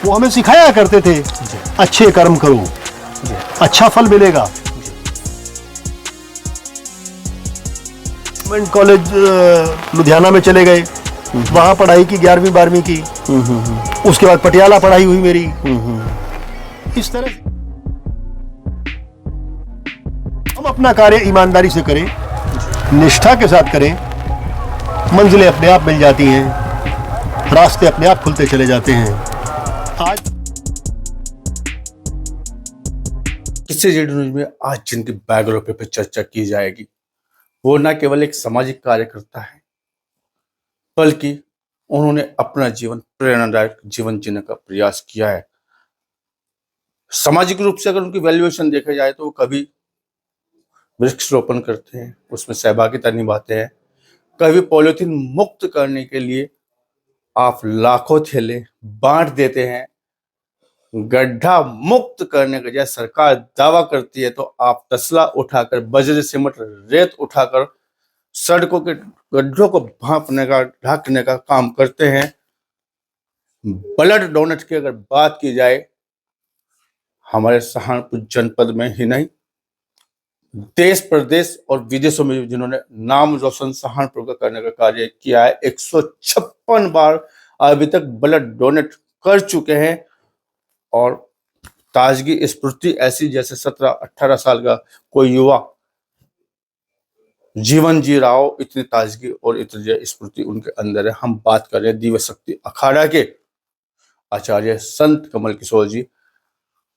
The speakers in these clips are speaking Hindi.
वो हमें सिखाया करते थे, अच्छे कर्म करो, अच्छा फल मिलेगा। गवर्नमेंट कॉलेज लुधियाना में चले गए, वहां पढ़ाई की 11वीं 12वीं की। उसके बाद पटियाला पढ़ाई हुई मेरी। इस तरह हम अपना कार्य ईमानदारी से करें, निष्ठा के साथ करें, मंजिलें अपने आप मिल जाती हैं, रास्ते अपने आप खुलते चले जाते हैं। आज किससे जेडी न्यूज में आज जिनकी बायोग्राफी पर चर्चा की जाएगी, वो न केवल एक सामाजिक कार्यकर्ता है, बल्कि उन्होंने अपना जीवन प्रेरणादायक जीवन जीने का प्रयास किया है। सामाजिक रूप से अगर उनकी वैल्यूएशन देखा जाए तो वो कभी वृक्षारोपण करते हैं, उसमें सहभागिता निभाते हैं, कभी पॉलिथीन मुक्त करने के लिए आप लाखों थैले बांट देते हैं, गड्ढा मुक्त करने का जैसे सरकार दावा करती है तो आप तसला उठाकर बजरी सीमेंट रेत उठाकर सड़कों के गड्ढों को भांपने का ढकने का काम करते हैं। ब्लड डोनेट की अगर बात की जाए, हमारे सहारनपुर जनपद में ही नहीं, देश प्रदेश और विदेशों में जिन्होंने नाम रोशन सहारनपुर का करने का कार्य किया है, 156 बार अभी तक ब्लड डोनेट कर चुके हैं। और ताजगी स्फूर्ति ऐसी जैसे 17-18 साल का कोई युवा जीवन जी रहा हो, इतनी ताजगी और इतनी स्फूर्ति उनके अंदर है। हम बात कर रहे हैं दिव्य शक्ति अखाड़ा के आचार्य संत कमल किशोर जी।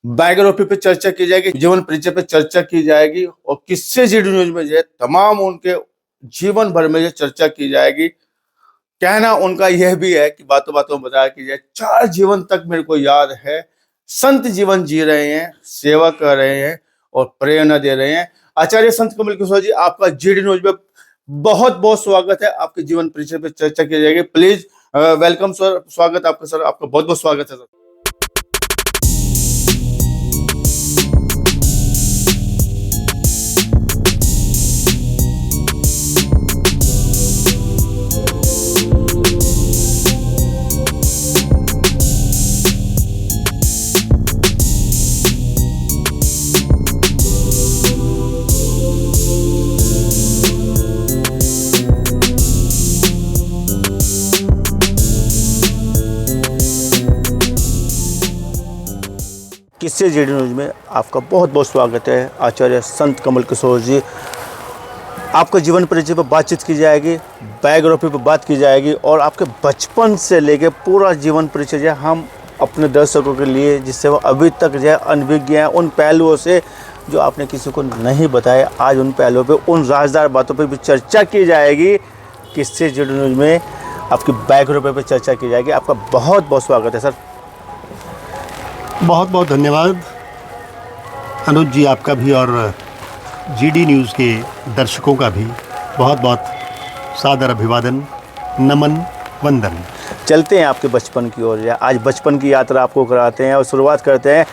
बायोग्राफी पे चर्चा की जाएगी, जीवन परिचय पे चर्चा की जाएगी और किससे जेडी न्यूज में जो है तमाम उनके जीवन भर में जो चर्चा की जाएगी। कहना उनका यह भी है कि बातों बातों में बताया कि 4 जीवन तक मेरे को याद है, संत जीवन जी रहे हैं, सेवा कर रहे हैं और प्रेरणा दे रहे हैं। आचार्य संत कमल किशोर जी, आपका जेडी न्यूज में बहुत बहुत स्वागत है। आपके जीवन परिचय पे चर्चा की जाएगी। प्लीज वेलकम सर, स्वागत आपका सर, आपका बहुत बहुत स्वागत है सर। किससे जेडी न्यूज में आपका बहुत बहुत स्वागत है। आचार्य संत कमल किशोर जी, आपका जीवन परिचय पर बातचीत की जाएगी, बायोग्राफी पर बात की जाएगी और आपके बचपन से लेके पूरा जीवन परिचय जो हम अपने दर्शकों के लिए, जिससे वो अभी तक जो है अनभिज्ञ हैं उन पहलुओं से जो आपने किसी को नहीं बताया, आज उन पहलुओं पे, उन राजदार बातों पे भी चर्चा की जाएगी। किससे जेडी न्यूज में आपकी बायोग्राफी पर चर्चा की जाएगी। आपका बहुत बहुत स्वागत है सर। बहुत बहुत धन्यवाद अनुज जी, आपका भी और जीडी न्यूज़ के दर्शकों का भी बहुत बहुत सादर अभिवादन, नमन, वंदन। चलते हैं आपके बचपन की ओर। आज बचपन की यात्रा आपको कराते हैं और शुरुआत करते हैं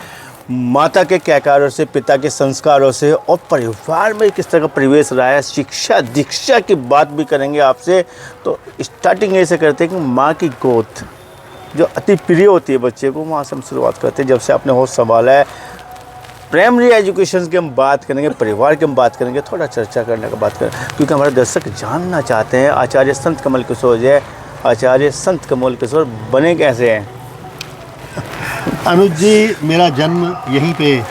माता के कहकारों से, पिता के संस्कारों से और परिवार में किस तरह का परिवेश रहा है, शिक्षा दीक्षा की बात भी करेंगे आपसे। तो स्टार्टिंग ऐसे करते हैं कि माँ की गोद जो अति प्रिय होती है बच्चे को, वहाँ से हम शुरुआत करते हैं। जब से आपने होश संभाला है, प्राइमरी एजुकेशन की हम बात करेंगे, परिवार की हम बात करेंगे, थोड़ा चर्चा करने का बात करें, क्योंकि हमारे दर्शक जानना चाहते हैं आचार्य संत कमल किशोर जी, आचार्य संत कमल किशोर बने कैसे हैं। अनुज जी, मेरा जन्म यहीं पे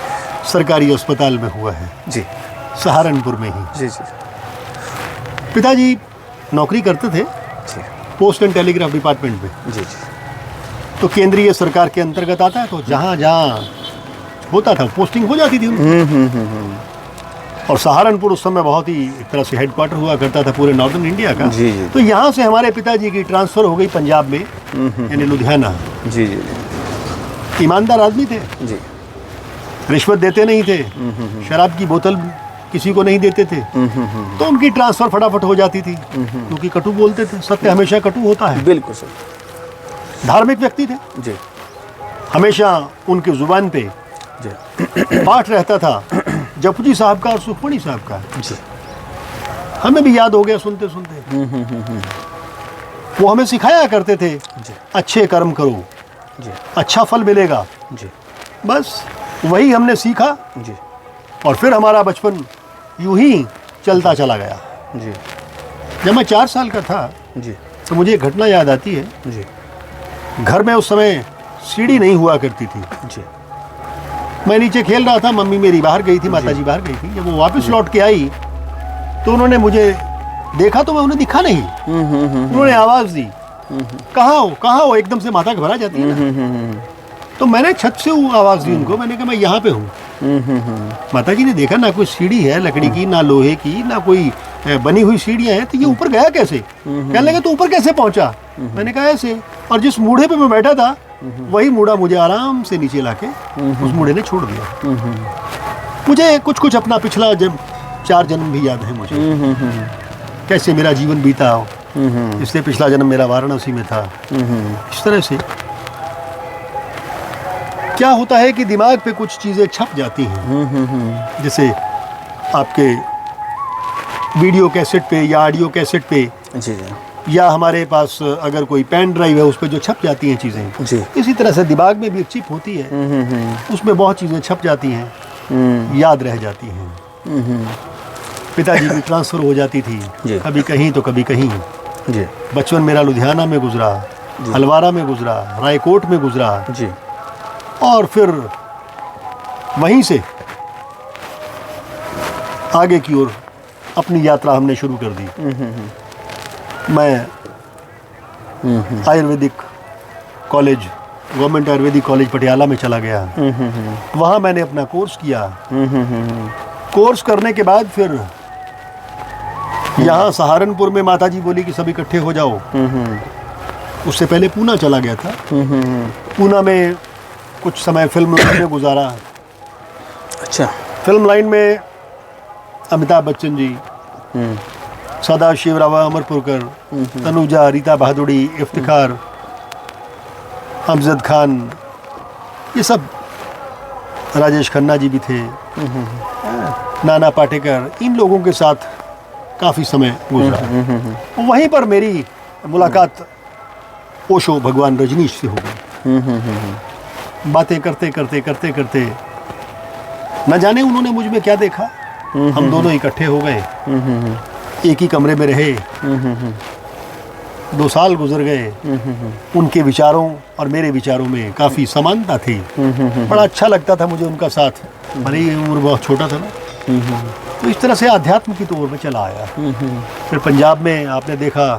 सरकारी अस्पताल में हुआ है जी, सहारनपुर में ही। जी जी। पिताजी नौकरी करते थे जी पोस्ट एंड टेलीग्राफ डिपार्टमेंट में। जी जी। तो केंद्रीय सरकार के अंतर्गत आता है, तो जहाँ जहाँ होता था पोस्टिंग हो जाती थी उनकी। और सहारनपुर उस समय बहुत ही एक तरह से हेडक्वार्टर हुआ करता था पूरे नॉर्दर्न इंडिया का। जी जी। तो यहाँ से हमारे पिताजी की ट्रांसफ़र हो गई पंजाब में, यानी लुधियाना। जी जी। ईमानदार आदमी थे जी। रिश्वत देते नहीं थे, शराब की बोतल किसी को नहीं देते थे, तो उनकी ट्रांसफ़र फटाफट हो जाती थी, क्योंकि कटु बोलते थे। सत्य हमेशा कटु होता है। बिल्कुल सर। धार्मिक व्यक्ति थे जी। हमेशा उनकी जुबान पे जी पाठ रहता था जपजी साहब का और सुखमणि साहब का। जी। हमें भी याद हो गया सुनते सुनते। वो हमें सिखाया करते थे, अच्छे कर्म करो, जी अच्छा फल मिलेगा। जी बस वही हमने सीखा जी और फिर हमारा बचपन यूं ही चलता चला गया। जी जब मैं 4 साल का था जी तो मुझे एक घटना याद आती है। जी घर में उस समय सीढ़ी नहीं हुआ करती थी। जी मैं नीचे खेल रहा था, मम्मी मेरी बाहर गई थी, माताजी बाहर गई थी। जब वो वापस लौट के आई तो उन्होंने मुझे देखा तो मैं उन्हें दिखा नहीं। उन्होंने आवाज़ दी, कहाँ हो कहाँ हो, एकदम से माता घबरा जाती है ना। तो मैंने छत से वो आवाज़ दी उनको, मैंने कहा मैं यहाँ पे हूँ। माता जी ने देखा ना कोई सीढ़ी है लकड़ी की, ना लोहे की, ना कोई बनी हुई सीढ़ियाँ हैं, तो ये ऊपर गया कैसे? कहने लगे तो ऊपर कैसे पहुँचा? मैंने कहा ऐसे। और जिस मूढ़े पे मैं बैठा था वही मूढ़ा मुझे आराम से नीचे लाके उस मूढ़े ने छोड़ दिया। मुझे कुछ कुछ अपना पिछला 4 जन्म भी याद है मुझे, कैसे मेरा जीवन बीता हो। इसलिए पिछला जन्म मेरा वाराणसी में था। इस तरह से क्या होता है कि दिमाग पे कुछ चीज़ें छप जाती हैं, जैसे आपके वीडियो कैसेट पे या ऑडियो कैसेट पे, जी जी या हमारे पास अगर कोई पेन ड्राइव है उस पर जो छप जाती हैं चीज़ें, जी इसी तरह से दिमाग में भी एक चिप होती है, उसमें बहुत चीज़ें छप जाती हैं, याद रह जाती हैं। पिताजी की ट्रांसफ़र हो जाती थी, जी। कभी कहीं तो कभी कहीं। जी बचपन मेरा लुधियाना में गुजरा, हलवारा में गुजरा, रायकोट में गुजरा, जी और फिर वहीं से आगे की ओर अपनी यात्रा हमने शुरू कर दी। मैं Ayurvedic college, government Ayurvedic college Patiala में चला गया। वहाँ मैंने अपना कोर्स किया। कोर्स करने के बाद फिर यहाँ सहारनपुर में माताजी बोली कि सब इकट्ठे हो जाओ। उससे पहले पूना चला गया था। पूना में कुछ समय फिल्म लाइन में गुजारा। अच्छा। फिल्म लाइन में अमिताभ बच्चन जी, सदाशिव राव अमरपुरकर, तनुजा, रीता बहादुरी, इफ्तिखार, अमजद खान, ये सब, राजेश खन्ना जी भी थे, नाना पाटेकर, इन लोगों के साथ काफ़ी समय गुजरा। वहीं पर मेरी मुलाकात ओशो भगवान रजनीश से हो गई। बातें करते करते करते करते न जाने उन्होंने मुझ में क्या देखा, हम दोनों इकट्ठे हो गए, एक ही कमरे में रहे। 2 साल गुजर गए। उनके विचारों और मेरे विचारों में काफ़ी समानता थी। बड़ा अच्छा लगता था मुझे उनका साथ, भले ही उम्र बहुत छोटा था ना। तो इस तरह से अध्यात्म की तौर में चला आया। फिर पंजाब में आपने देखा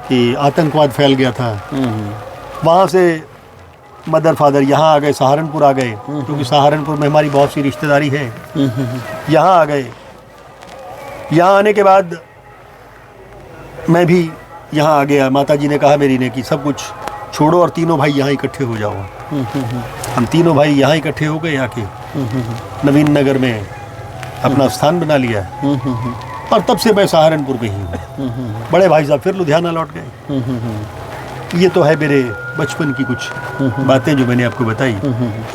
कि आतंकवाद फैल गया था। वहाँ से मदर फादर यहाँ आ गए, सहारनपुर आ गए, क्योंकि सहारनपुर में हमारी बहुत सी रिश्तेदारी है। यहाँ आ गए। यहाँ आने के बाद मैं भी यहाँ आ गया। माताजी ने कहा मेरी ने कि सब कुछ छोड़ो और तीनों भाई यहाँ इकट्ठे हो जाओ। हम तीनों भाई यहाँ इकट्ठे हो गए आके नवीन नगर में अपना स्थान बना लिया। और तब से मैं सहारनपुर में ही हूँ। बड़े भाई साहब फिर लुधियाना लौट गए। ये तो है मेरे बचपन की कुछ बातें जो मैंने आपको बताई।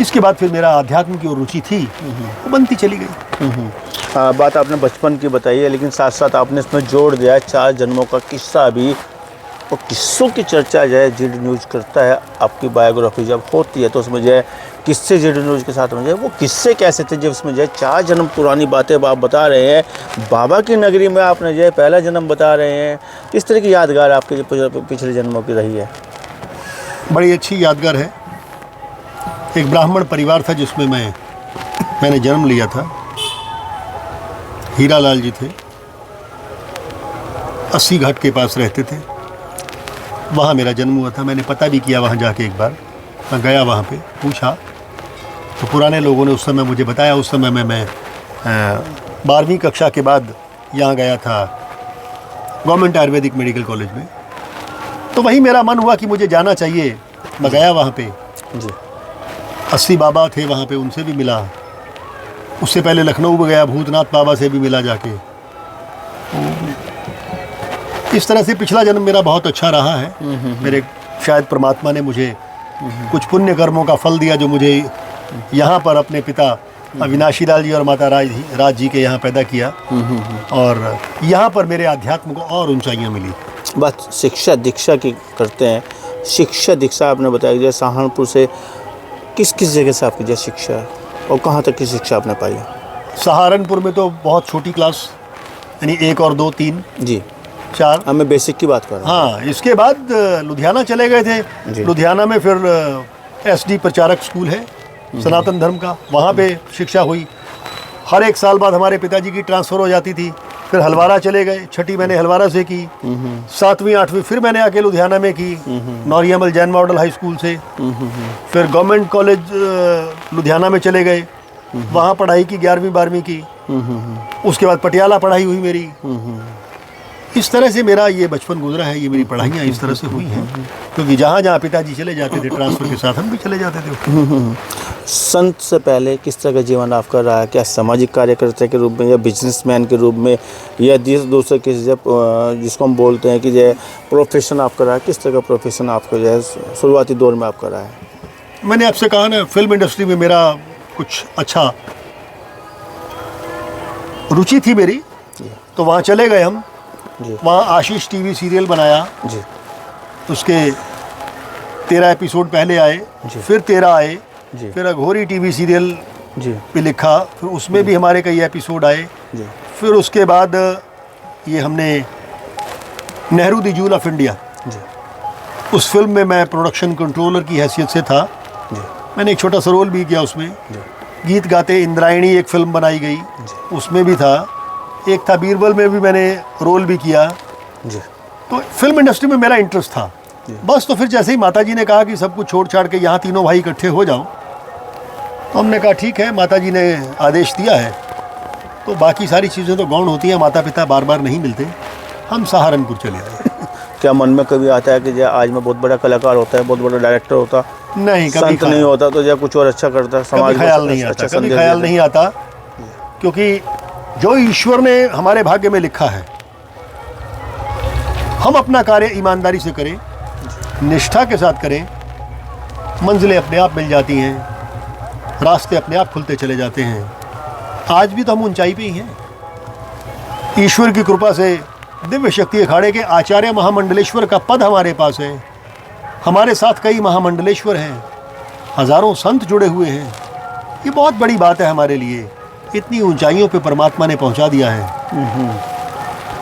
इसके बाद फिर मेरा अध्यात्म की ओर रुचि थी, वो बनती चली गई। बात आपने बचपन की बताई है, लेकिन साथ साथ आपने इसमें जोड़ दिया है 4 जन्मों का किस्सा भी। और किस्सों की चर्चा जो है जेड न्यूज़ करता है। आपकी बायोग्राफी जब होती है तो उसमें जो है किस्से जेड न्यूज़ के साथ में जो है वो किस्से कैसे थे, जब उसमें जो है 4 जन्म पुरानी बातें आप बता रहे हैं। बाबा की नगरी में आपने जो है पहला जन्म बता रहे हैं। इस तरह की यादगार आपके जो पिछले जन्मों की रही है? बड़ी अच्छी यादगार है। एक ब्राह्मण परिवार था जिसमें मैंने जन्म लिया था। हीरा लाल जी थे, 80 घाट के पास रहते थे। वहाँ मेरा जन्म हुआ था। मैंने पता भी किया वहाँ जाके। एक बार मैं गया वहाँ पे, पूछा तो पुराने लोगों ने उस समय मुझे बताया। उस समय में मैं 12वीं कक्षा के बाद यहाँ गया था गवर्नमेंट आयुर्वेदिक मेडिकल कॉलेज में। तो वहीं मेरा मन हुआ कि मुझे जाना चाहिए। मैं गया वहाँ पे जी। 80 बाबा थे वहाँ पे, उनसे भी मिला। उससे पहले लखनऊ में गया, भूतनाथ बाबा से भी मिला जाके। इस तरह से पिछला जन्म मेरा बहुत अच्छा रहा है। मेरे शायद परमात्मा ने मुझे कुछ पुण्य कर्मों का फल दिया, जो मुझे यहाँ पर अपने पिता अविनाशी लाल जी और माता राज जी के यहाँ पैदा किया। और यहाँ पर मेरे आध्यात्म को और ऊंचाइयाँ मिली। बात शिक्षा दीक्षा की करते हैं शिक्षा दीक्षा आपने बताया कि जैसे सहारनपुर से किस किस जगह से आपकी जैसे शिक्षा और कहाँ तक की शिक्षा आपने पाई? सहारनपुर में तो बहुत छोटी क्लास, यानी 1 और 2 3 जी, 4। मैं बेसिक की बात कर रहा हूँ। हाँ, इसके बाद लुधियाना चले गए जी। थे। लुधियाना में फिर SD प्रचारक स्कूल है सनातन धर्म का, वहाँ पे शिक्षा हुई। हर 1 साल बाद हमारे पिताजी की ट्रांसफ़र हो जाती थी। फिर हलवारा चले गए, 6ठी मैंने हलवारा से की, 7वीं 8वीं फिर मैंने आके लुधियाना में की, नौरियामल जैन मॉडल हाई स्कूल से। फिर गवर्नमेंट कॉलेज लुधियाना में चले गए, वहाँ पढ़ाई की 11वीं 12वीं की। उसके बाद पटियाला पढ़ाई हुई मेरी। इस तरह से मेरा ये बचपन गुजरा है, ये मेरी पढ़ाइयाँ इस तरह से हुई हैं, क्योंकि जहाँ जहाँ पिताजी चले जाते थे ट्रांसफ़र के साथ हम भी चले जाते थे। संत से पहले किस तरह का जीवन आपका रहा? क्या सामाजिक कार्यकर्ता के रूप में या बिजनेसमैन के रूप में या दूसरे किसी जिसको हम बोलते हैं कि जो प्रोफेशन आपका रहा है, किस तरह का प्रोफेशन आपका जो है शुरुआती दौर में आपका रहा है? मैंने आपसे कहा ना, फिल्म इंडस्ट्री में मेरा कुछ अच्छा रुचि थी मेरी, तो वहाँ चले गए हम। जी वहाँ आशीष टीवी सीरियल बनाया, जी उसके 13 एपिसोड पहले आए, जी। फिर 13 आए, जी फिर अघोरी टीवी सीरियल जी पे लिखा, फिर उसमें भी हमारे कई एपिसोड आए। जी फिर उसके बाद ये हमने Nehru the jewel of India, जी उस फिल्म में मैं प्रोडक्शन कंट्रोलर की हैसियत से था। जी मैंने एक छोटा सा रोल भी किया उसमें। जी गीत गाते इंद्रायणी एक फिल्म बनाई गई, उसमें भी था। एक था बीरबल में भी मैंने रोल भी किया। जी तो फिल्म इंडस्ट्री में मेरा इंटरेस्ट था बस। तो फिर जैसे ही माताजी ने कहा कि सब कुछ छोड़ छाड़ के यहाँ तीनों भाई इकट्ठे हो जाओ, तो हमने कहा ठीक है, माताजी ने आदेश दिया है तो बाकी सारी चीज़ें तो गौण होती हैं, माता पिता बार बार नहीं मिलते। हम सहारनपुर चले गए। क्या मन में कभी आता है कि जो आज मैं बहुत बड़ा कलाकार होता है, बहुत बड़ा डायरेक्टर होता, नहीं, कभी संत नहीं होता तो जो कुछ और अच्छा करता, समाज कभी ख्याल नहीं आता, कभी ख्याल नहीं आता, क्योंकि जो ईश्वर ने हमारे भाग्य में लिखा है, हम अपना कार्य ईमानदारी से करें, निष्ठा के साथ करें, मंजिलें अपने आप मिल जाती हैं, रास्ते अपने आप खुलते चले जाते हैं। आज भी तो हम ऊंचाई पे ही हैं। ईश्वर की कृपा से दिव्य शक्ति अखाड़े के आचार्य महामंडलेश्वर का पद हमारे पास है। हमारे साथ कई महामंडलेश्वर हैं, हजारों संत जुड़े हुए हैं। ये बहुत बड़ी बात है हमारे लिए। इतनी ऊंचाइयों पे परमात्मा ने पहुंचा दिया है,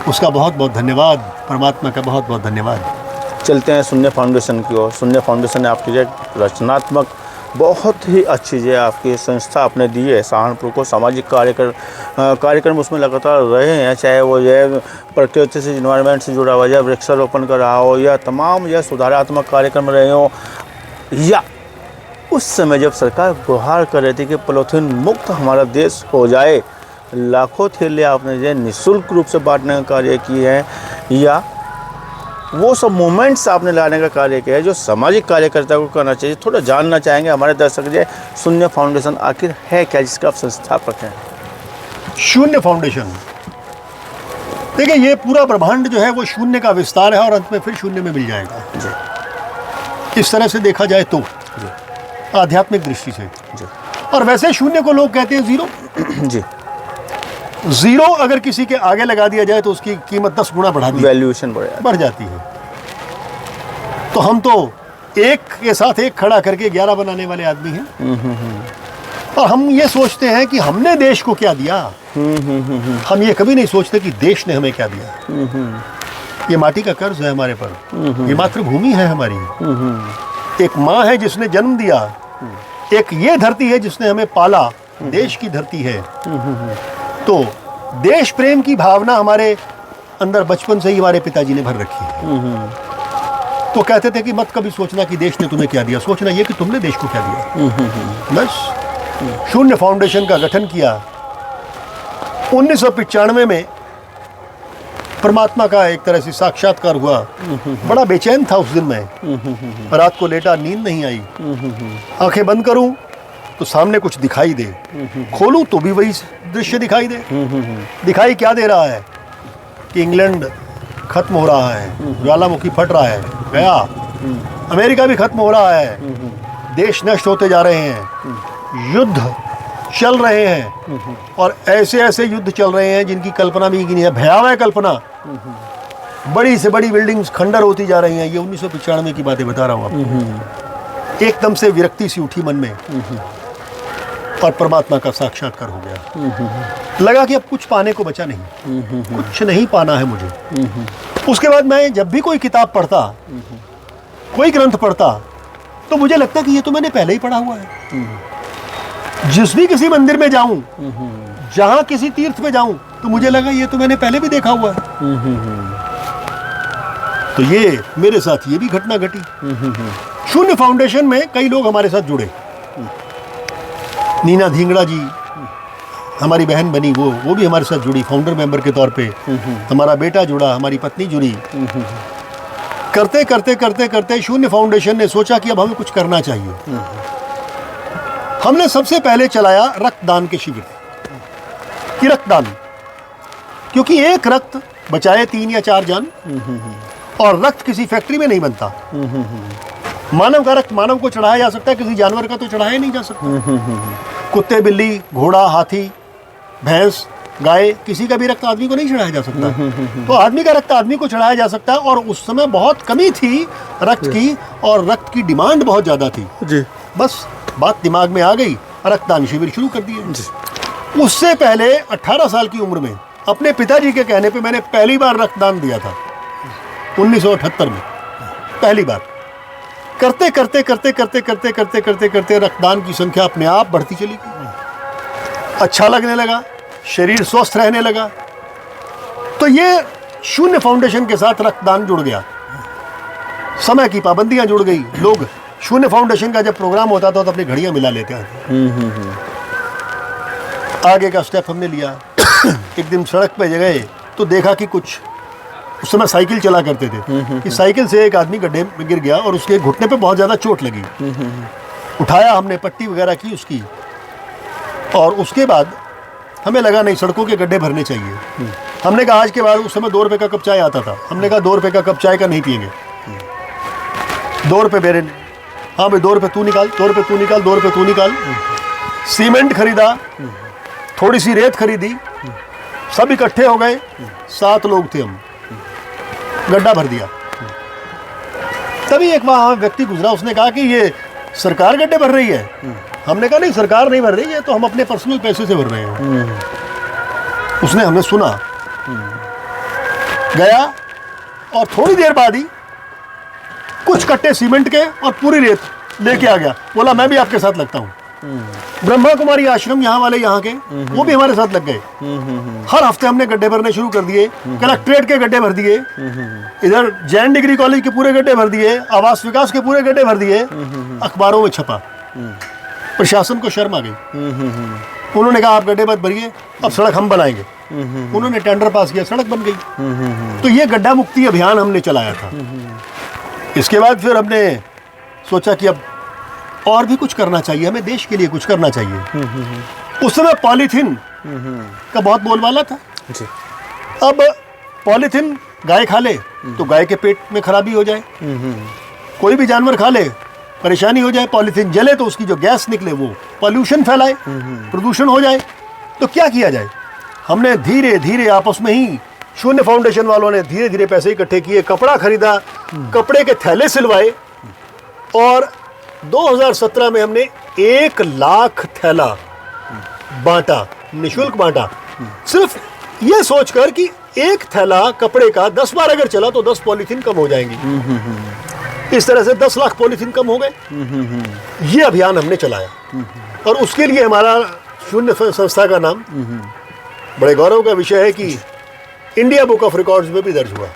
उसका बहुत बहुत धन्यवाद, परमात्मा का बहुत बहुत धन्यवाद। चलते हैं शून्य फाउंडेशन की ओर। शून्य फाउंडेशन ने आपकी जो रचनात्मक बहुत ही अच्छी जो आपकी संस्था आपने दी है सहारनपुर को, सामाजिक कार्यक्रम उसमें लगातार रहे हैं, चाहे वो जो है प्रकृति से, इन्वायरमेंट से जुड़ा हुआ, या वृक्षारोपण कर रहा हो, या तमाम यह सुधारात्मक कार्यक्रम रहे हो, या उस समय जब सरकार गुहार कर रही थी कि पॉलीथीन मुक्त हमारा देश हो जाए, लाखों थैले आपने जो निःशुल्क रूप से बांटने का कार्य किए हैं, या वो सब मोमेंट्स आपने लाने का कार्य किया है जो सामाजिक कार्यकर्ता को करना चाहिए। थोड़ा जानना चाहेंगे हमारे दर्शक जो शून्य फाउंडेशन आखिर है क्या, जिसका आप संस्थापक हैं? शून्य फाउंडेशन, देखिए ये पूरा ब्रह्मांड जो है वो शून्य का विस्तार है और अंत में फिर शून्य में मिल जाएगा। जी इस तरह से देखा जाए तो जी आध्यात्मिक दृष्टि से। जी और वैसे शून्य को लोग कहते हैं जीरो। जी जीरो अगर किसी के आगे लगा दिया जाए तो उसकी कीमत 10 गुना वैल्यूएशन बढ़ जाती है। तो हम तो एक के साथ एक खड़ा करके 11 बनाने वाले आदमी हैं। और हम ये सोचते हैं कि हमने देश को क्या दिया। हम ये कभी नहीं सोचते कि देश ने हमें क्या दिया। ये माटी का कर्ज है हमारे पर, ये मातृभूमि है हमारी। एक माँ है जिसने जन्म दिया, एक ये धरती है जिसने हमें पाला, देश की धरती है। तो देश प्रेम की भावना हमारे अंदर बचपन से ही हमारे पिताजी ने भर रखी है। तो कहते थे कि मत कभी सोचना कि देश ने तुम्हें क्या दिया, सोचना ये कि तुमने देश को क्या दिया। बस शून्य फाउंडेशन का गठन किया 1995 में। परमात्मा का एक तरह से साक्षात्कार हुआ। बड़ा बेचैन था उस दिन मैं, रात को लेटा, नींद नहीं आई। आंखें बंद करूं तो सामने कुछ दिखाई दे, खोलूं तो भी वही दृश्य दिखाई दे। दिखाई क्या दे रहा है कि इंग्लैंड खत्म हो रहा है, ज्वालामुखी फट रहा है, गया। अमेरिका भी खत्म हो रहा है, देश नष्ट होते जा रहे हैं, युद्ध चल रहे हैं। और ऐसे ऐसे युद्ध चल रहे हैं जिनकी कल्पना भी की नहीं है, भयावह कल्पना। बड़ी से बड़ी बिल्डिंग्स खंडर होती जा रही हैं। ये 1995 की बातें बता रहा हूँ आपको। एकदम से विरक्ति सी उठी मन में और परमात्मा का साक्षात्कार हो गया। लगा कि अब कुछ पाने को बचा नहीं, कुछ नहीं पाना है मुझे। उसके बाद मैं जब भी कोई किताब पढ़ता, कोई ग्रंथ पढ़ता, तो मुझे लगता कि ये तो मैंने पहले ही पढ़ा हुआ है। जिस भी किसी मंदिर में जाऊं, जहां किसी तीर्थ में जाऊं, तो मुझे लगा ये तो मैंने पहले भी देखा हुआ है। तो ये मेरे साथ ये भी घटना घटी। शून्य फाउंडेशन में कई लोग हमारे साथ जुड़े। नीना धिंगड़ा जी हमारी बहन बनी, वो भी हमारे साथ जुड़ी फाउंडर मेंबर के तौर पे। हमारा बेटा जुड़ा, हमारी पत्नी जुड़ी। करते करते करते करते शून्य फाउंडेशन ने सोचा कि अब हमें कुछ करना चाहिए। हमने सबसे पहले चलाया रक्तदान के शिविर कि रक्तदान, क्योंकि एक रक्त बचाए 3 या 4 जान। और रक्त किसी फैक्ट्री में नहीं बनता। मानव का रक्त मानव को चढ़ाया जा सकता है, किसी जानवर का तो चढ़ाया नहीं जा सकता। कुत्ते, बिल्ली, घोड़ा, हाथी, भैंस, गाय, किसी का भी रक्त आदमी को नहीं चढ़ाया जा सकता। तो आदमी का रक्त आदमी को चढ़ाया जा सकता है। और उस समय बहुत कमी थी रक्त की, और रक्त की डिमांड बहुत ज़्यादा थी जी। बस बात दिमाग में आ गई, रक्तदान शिविर शुरू कर दिए। उससे पहले 18 साल की उम्र में अपने पिताजी के कहने पे मैंने पहली बार रक्तदान दिया था 1978 में, पहली बार। करते करते करते करते करते करते करते करते रक्तदान की संख्या अपने आप बढ़ती चली गई। अच्छा लगने लगा, शरीर स्वस्थ रहने लगा। तो ये शून्य फाउंडेशन के साथ रक्तदान जुड़ गया। समय की पाबंदियां जुड़ गई। लोग शून्य फाउंडेशन का जब प्रोग्राम होता था तो अपनी घड़ियां मिला लेते थे। आगे का स्टेप हमने लिया। एक दिन सड़क पे गए तो देखा कि कुछ, उस समय साइकिल चला करते थे, कि साइकिल से एक आदमी गड्ढे में गिर गया और उसके घुटने पे बहुत ज़्यादा चोट लगी। उठाया हमने, पट्टी वगैरह की उसकी। और उसके बाद हमें लगा नहीं, सड़कों के गड्ढे भरने चाहिए। हमने कहा आज के बाद, उस समय 2 रुपये का कप चाय आता था, हमने कहा 2 रुपये का कप चाय का नहीं पिएंगे। 2 रुपये मेरे, हाँ भाई 2 रुपये तू निकाल, 2 रुपये तू निकाल, 2 रुपये तू निकाल। सीमेंट खरीदा, थोड़ी सी रेत खरीदी, सब इकट्ठे हो गए। 7 लोग थे हम, गड्ढा भर दिया। तभी एक वहाँ व्यक्ति गुजरा, उसने कहा कि ये सरकार गड्ढे भर रही है। हमने कहा नहीं, सरकार नहीं भर रही है, तो हम अपने पर्सनल पैसे से भर रहे हैं। उसने, हमने सुना, गया और थोड़ी देर बाद ही कुछ कट्टे सीमेंट के और पूरी रेत लेके आ गया। बोला मैं भी आपके साथ लगता हूँ। ब्रह्मा कुमारी आश्रम यहाँ वाले, यहाँ के, वो भी हमारे साथ लग गए। हर हफ्ते हमने गड्ढे भरने शुरू कर दिए। कलेक्ट्रेट के गड्ढे भर दिए, इधर जैन डिग्री कॉलेज के पूरे गड्ढे भर दिए, आवास विकास के पूरे गड्ढे भर दिए। अखबारों में छपा। प्रशासन को शर्म आ गई। उन्होंने कहा आप गड्ढे मत भरिए, अब सड़क हम बनाएंगे। उन्होंने टेंडर पास किया, सड़क बन गई। तो ये गड्ढा मुक्ति अभियान हमने चलाया था। इसके बाद फिर हमने सोचा कि अब और भी कुछ करना चाहिए, हमें देश के लिए कुछ करना चाहिए। उस समय पॉलीथीन का बहुत बोलबाला था जी। अब पॉलीथीन गाय खा ले तो गाय के पेट में खराबी हो जाए, कोई भी जानवर खा ले परेशानी हो जाए, पॉलीथीन जले तो उसकी जो गैस निकले वो पॉल्यूशन फैलाए, प्रदूषण हो जाए। तो क्या किया जाए? हमने धीरे धीरे आपस में ही, शून्य फाउंडेशन वालों ने धीरे धीरे पैसे इकट्ठे किए, कपड़ा खरीदा, कपड़े के थैले सिलवाए और 2017 में हमने 1 लाख थैला बांटा, निःशुल्क बांटा। सिर्फ ये सोचकर कि एक थैला कपड़े का 10 बार अगर चला तो 10 पॉलीथीन कम हो जाएंगी। इस तरह से 10 लाख पॉलीथीन कम हो गए। ये अभियान हमने चलाया और उसके लिए हमारा शून्य संस्था का नाम बड़े गौरव का विषय है कि इंडिया बुक ऑफ रिकॉर्ड्स में भी दर्ज हुआ।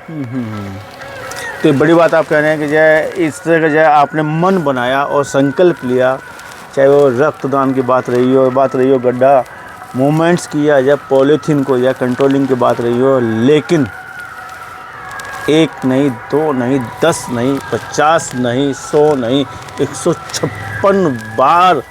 तो बड़ी बात आप कह रहे हैं कि जय इस तरह का जय आपने मन बनाया और संकल्प लिया, चाहे वो रक्तदान की बात रही हो, गड्ढा मूवमेंट्स किया या पॉलीथीन को या कंट्रोलिंग की बात रही हो, लेकिन 1 नहीं, 2 नहीं, 10 नहीं, 50 नहीं, 100 नहीं, 156 बार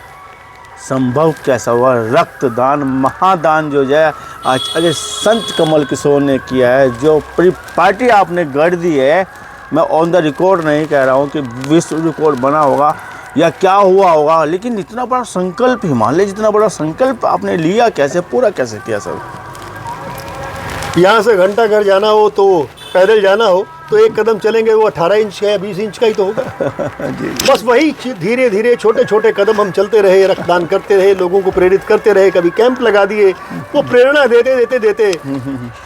संभव कैसा हुआ रक्तदान, महादान जो है आचार्य संत कमल किशोर ने किया है। जो पूरी पार्टी आपने गढ़ दी है, मैं ऑन द रिकॉर्ड नहीं कह रहा हूँ कि विश्व रिकॉर्ड बना होगा या क्या हुआ होगा, लेकिन इतना बड़ा संकल्प, हिमालय जितना बड़ा संकल्प आपने लिया, कैसे पूरा कैसे किया सर? यहाँ से घंटा घर जाना हो तो पैदल जाना हो तो एक कदम चलेंगे वो 18 इंच का या 20 इंच का ही तो होगा। बस वही धीरे धीरे छोटे छोटे कदम हम चलते रहे, रक्तदान करते रहे, लोगों को प्रेरित करते रहे, कभी कैंप लगा दिए, वो प्रेरणा देते देते देते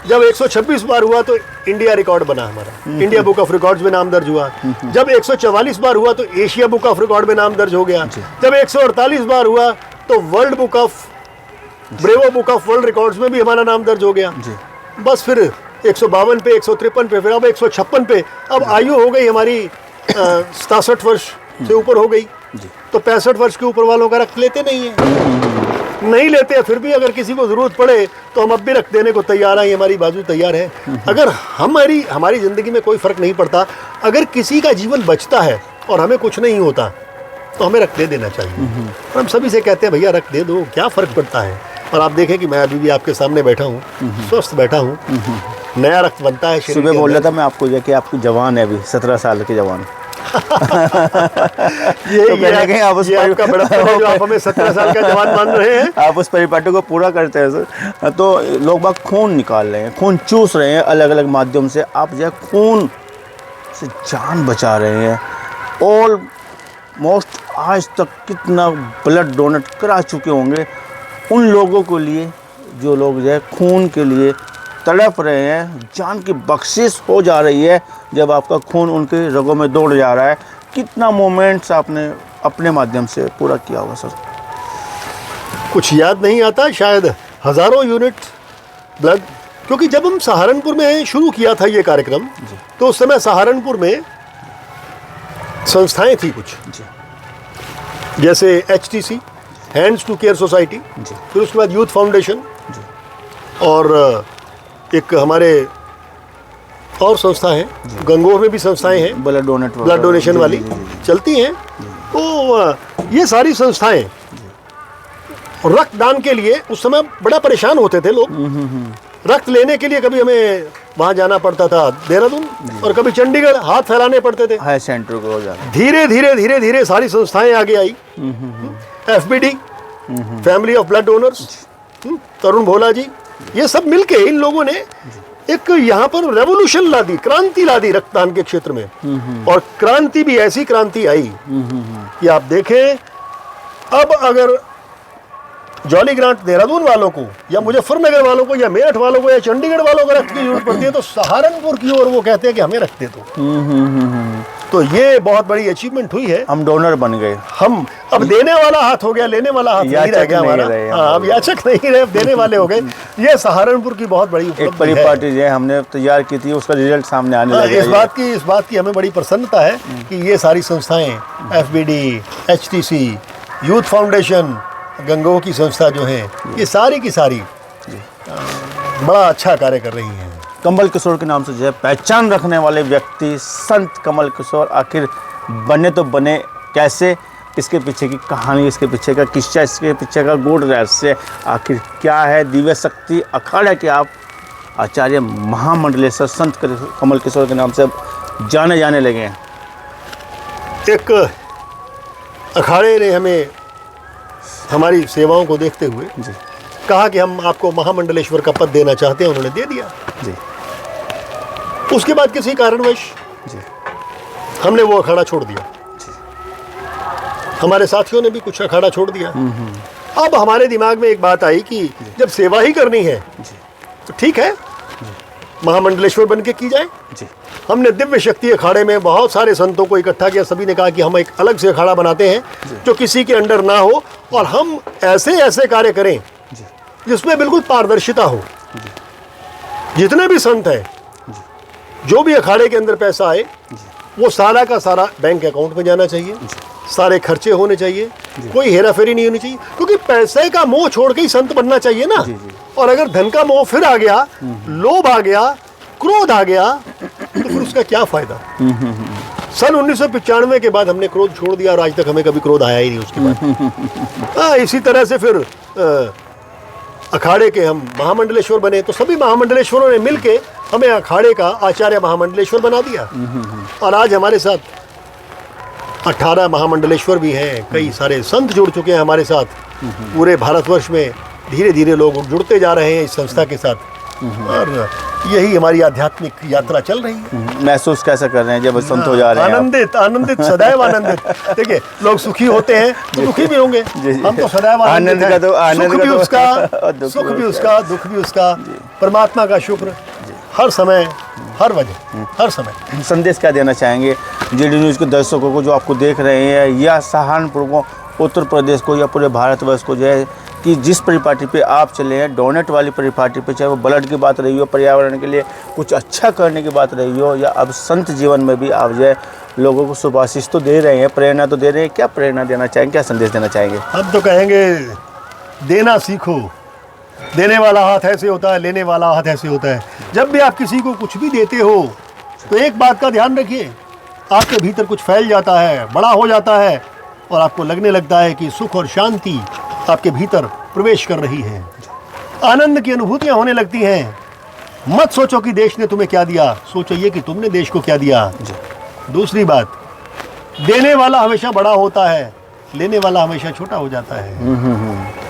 जब 126 बार हुआ तो इंडिया रिकॉर्ड बना हमारा, इंडिया बुक ऑफ रिकॉर्ड्स में नाम दर्ज हुआ। जब 144 बार हुआ तो एशिया बुक ऑफ रिकॉर्ड में नाम दर्ज हो गया। जब 148 बार हुआ तो world book of bravo book of world records में भी हमारा नाम दर्ज हो गया। बस फिर 152 पे, 153 पे, फिर अब 156 पे, अब आयु हो गई हमारी 67 वर्ष से ऊपर हो गई। तो 65 वर्ष के ऊपर वालों का रक्त लेते नहीं है, नहीं लेते हैं। फिर भी अगर किसी को ज़रूरत पड़े तो हम अब भी रक्त देने को तैयार हैं, हमारी बाजू तैयार है। अगर हमारी ज़िंदगी में कोई फ़र्क नहीं पड़ता, अगर किसी का जीवन बचता है और हमें कुछ नहीं होता तो हमें रक्त दे देना चाहिए। और हम सभी से कहते हैं भैया रक्त दे दो, क्या फ़र्क पड़ता है। और आप देखें कि मैं अभी भी आपके सामने बैठा हूँ, स्वस्थ बैठा हूँ, नया रक्त बनता है। सुबह बोल रहा था मैं आपको कि आपकी जवान है, अभी 17 साल के जवान। ये आपका बड़प्पन है जो आप हमें 17 साल का जवान मान रहे हैं। आप उस परिपाटी को पूरा करते हैं सर। तो लोग बाग खून निकाल रहे हैं, खून चूस रहे हैं अलग अलग माध्यम से, आप जो खून से जान बचा रहे हैं। ऑलमोस्ट आज तक कितना ब्लड डोनेट करा चुके होंगे उन लोगों के लिए जो लोग जो है खून के लिए तड़प रहे हैं, जान की बख्शिश हो जा रही है जब आपका खून उनके रगों में दौड़ जा रहा है। कितना मोमेंट्स आपने अपने माध्यम से पूरा किया होगा सर? कुछ याद नहीं आता, शायद हज़ारों यूनिट ब्लड, क्योंकि जब हम सहारनपुर में शुरू किया था ये कार्यक्रम तो उस समय सहारनपुर में संस्थाएं थी कुछ, जैसे HTC hands to care society, फिर उसके बाद यूथ फाउंडेशन, और एक हमारे और संस्था है गंगोर में भी संस्थाएं हैं ब्लड डोनेशन वाली चलती हैं। तो ये सारी संस्थाएं रक्तदान के लिए उस समय बड़ा परेशान होते थे लोग। रक्त लेने के लिए कभी हमें वहाँ जाना पड़ता था देहरादून, और कभी चंडीगढ़, हाथ फैलाने पड़ते थे। हाई सेंटर को जाना। धीरे धीरे धीरे धीरे सारी संस्थाएं आगे आई। FBD, family of blood donors, Tarun Bhola ji, ये सब मिलके इन लोगों ने एक यहाँ पर रेवोल्यूशन ला दी, क्रांति ला दी रक्तदान के क्षेत्र में। और क्रांति भी ऐसी क्रांति आई कि आप देखें, अब अगर जॉली ग्रांट देहरादून वालों को या मुजफ्फरनगर वालों को या मेरठ वालों को या चंडीगढ़ वालों को रक्त की जरूरत पड़ती है तो सहारनपुर की ओर वो कहते हैं कि हमें रक्त दे दो। तो ये बहुत बड़ी अचीवमेंट हुई है। हम डोनर बन गए, हम अब देने वाला हाथ हो गया, लेने वाला हाथ नहीं रह गया हमारा। हाँ, अब याचक नहीं रहे, देने वाले हो गए। ये सहारनपुर की बहुत बड़ी एक परिपाटी जो हमने तैयार की थी उसका रिजल्ट सामने आने लगा। इस बात की हमें बड़ी प्रसन्नता है कि ये सारी संस्थाएं FBD, HTC, यूथ फाउंडेशन, गंगो की संस्था जो है, ये सारी की सारी बड़ा अच्छा कार्य कर रही हैं। कमल किशोर के नाम से जो है पहचान रखने वाले व्यक्ति संत कमल किशोर आखिर बने तो बने कैसे, इसके पीछे की कहानी, इसके पीछे का किस्सा, इसके पीछे का गूढ़ रहस्य आखिर क्या है। दिव्य शक्ति अखाड़ा के आप आचार्य महामंडलेश्वर संत कमल किशोर के नाम से जाने जाने लगे हैं। एक अखाड़े ने हमें हमारी सेवाओं को देखते हुए कहा कि हम आपको महामंडलेश्वर का पद देना चाहते हैं, उन्होंने दे दिया जी। उसके बाद किसी कारणवश हमने वो अखाड़ा छोड़ दिया, हमारे साथियों ने भी कुछ अखाड़ा छोड़ दिया। अब हमारे दिमाग में एक बात आई कि जब सेवा ही करनी है तो ठीक है, महामंडलेश्वर बन के की जाए। हमने दिव्य शक्ति अखाड़े में बहुत सारे संतों को इकट्ठा किया। सभी ने कहा कि हम एक अलग से अखाड़ा बनाते हैं जो किसी के अंडर ना हो, और हम ऐसे ऐसे कार्य करें जिसमें बिल्कुल पारदर्शिता हो। जितने भी संत हैं, जो भी अखाड़े के अंदर पैसा आए वो सारा का सारा बैंक अकाउंट में जाना चाहिए, सारे खर्चे होने चाहिए, कोई हेराफेरी नहीं होनी चाहिए, क्योंकि पैसे का मोह छोड़ के ही संत बनना चाहिए ना। और अगर धन का मोह फिर आ गया, लोभ आ गया, क्रोध आ गया, तो फिर उसका क्या फायदा। सन 1995 के बाद हमने क्रोध छोड़ दिया और आज तक हमें कभी क्रोध आया ही नहीं उसके बाद। इसी तरह से फिर अखाड़े के हम महामंडलेश्वर बने, तो सभी महामंडलेश्वरों ने मिलके हमें अखाड़े का आचार्य महामंडलेश्वर बना दिया। और आज हमारे साथ 18 महामंडलेश्वर भी हैं, कई सारे संत जुड़ चुके हैं हमारे साथ। पूरे भारतवर्ष में धीरे धीरे लोग जुड़ते जा रहे हैं इस संस्था के साथ। और यही हमारी आध्यात्मिक यात्रा चल रही है। महसूस कैसा कर रहे हैं जब संत हो जा रहे हैं आप? आनंदित, आनंदित, सदैव आनंदित। देखिए, लोग सुखी होते हैं तो दुखी भी होंगे। हम तो सदैव आनंदित हैं। सुख भी उसका, सुख भी उसका, दुख भी उसका। परमात्मा का शुक्र हर समय, हर वजह, हर समय। संदेश क्या देना चाहेंगे जीडी न्यूज़ के दर्शकों को जो आपको देख रहे हैं, या सहारनपुर को, उत्तर प्रदेश को, या पूरे भारतवर्ष को, जो है कि जिस परिपाटी पे आप चले हैं, डोनेट वाली परिपाटी पे, चाहे वो ब्लड की बात रही हो, पर्यावरण के लिए कुछ अच्छा करने की बात रही हो, या अब संत जीवन में भी आप जो है लोगों को सुभाषिश तो दे रहे हैं, प्रेरणा तो दे रहे हैं, क्या प्रेरणा देना चाहेंगे, क्या संदेश देना चाहेंगे? हम तो कहेंगे देना सीखो। देने वाला हाथ ऐसे होता है, लेने वाला हाथ ऐसे होता है। जब भी आप किसी को कुछ भी देते हो तो एक बात का ध्यान रखिए, आपके भीतर कुछ फैल जाता है, बड़ा हो जाता है, और आपको लगने लगता है कि सुख और शांति आपके भीतर प्रवेश कर रही है। आनंद की अनुभूतियां होने लगती हैं। मत सोचो कि देश ने तुम्हें क्या दिया, सोचो ये कि तुमने देश को क्या दिया। दूसरी बात, देने वाला हमेशा बड़ा होता है, लेने वाला हमेशा छोटा हो जाता है।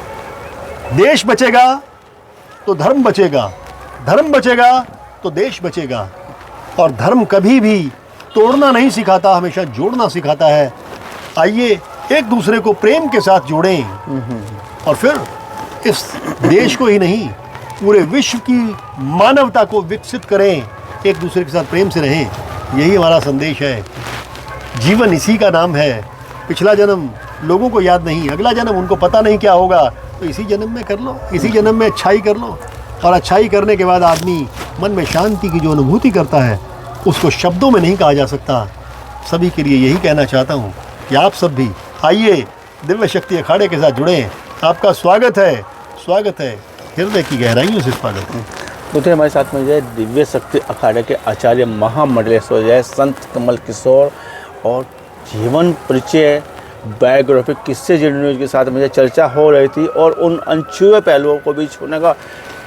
देश बचेगा तो धर्म बचेगा, धर्म बचेगा तो देश बचेगा। और धर्म कभी भी तोड़ना नहीं सिखाता, हमेशा जोड़ना सिखाता है। आइए एक दूसरे को प्रेम के साथ जोड़ें, और फिर इस देश को ही नहीं, पूरे विश्व की मानवता को विकसित करें। एक दूसरे के साथ प्रेम से रहें, यही हमारा संदेश है। जीवन इसी का नाम है। पिछला जन्म लोगों को याद नहीं, अगला जन्म उनको पता नहीं क्या होगा, तो इसी जन्म में कर लो, इसी जन्म में अच्छाई कर लो। और अच्छाई करने के बाद आदमी मन में शांति की जो अनुभूति करता है, उसको शब्दों में नहीं कहा जा सकता। सभी के लिए यही कहना चाहता हूँ कि आप सब भी आइए, दिव्य शक्ति अखाड़े के साथ जुड़ें। आपका स्वागत है, स्वागत है, हृदय की गहराइयों से स्वागत है। तो हमारे साथ में जो है दिव्य शक्ति अखाड़े के आचार्य महामंडलेश्वर जो है संत कमल किशोर, और जीवन परिचय, बायोग्राफिक किस्से जीडी न्यूज़ के साथ मुझे चर्चा हो रही थी, और उन अनछुए पहलुओं को भी छूने का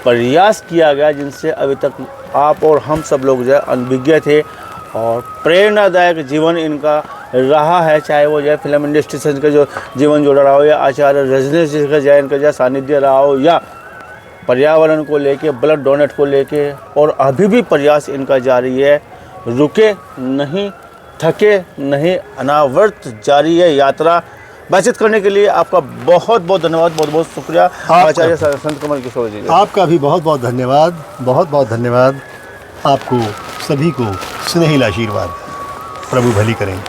प्रयास किया गया जिनसे अभी तक आप और हम सब लोग जो है अनभिज्ञ थे। और प्रेरणादायक जीवन इनका रहा है, चाहे वो जो है फिल्म इंडस्ट्री से इनका जो जीवन जुड़ा रहा हो, या आचार्य रजनीश जी का जो इनका जो सानिध्य रहा हो, या पर्यावरण को लेके, ब्लड डोनेट को लेके, और अभी भी प्रयास इनका जारी है। रुके नहीं, थके नहीं, अनावर्त जारी है यात्रा। बातचीत करने के लिए आपका बहुत बहुत धन्यवाद, बहुत बहुत शुक्रिया आचार्य संत कमल किशोर जी। आपका भी बहुत बहुत धन्यवाद, बहुत बहुत धन्यवाद। आपको सभी को स्नेहिल आशीर्वाद। प्रभु भली करें।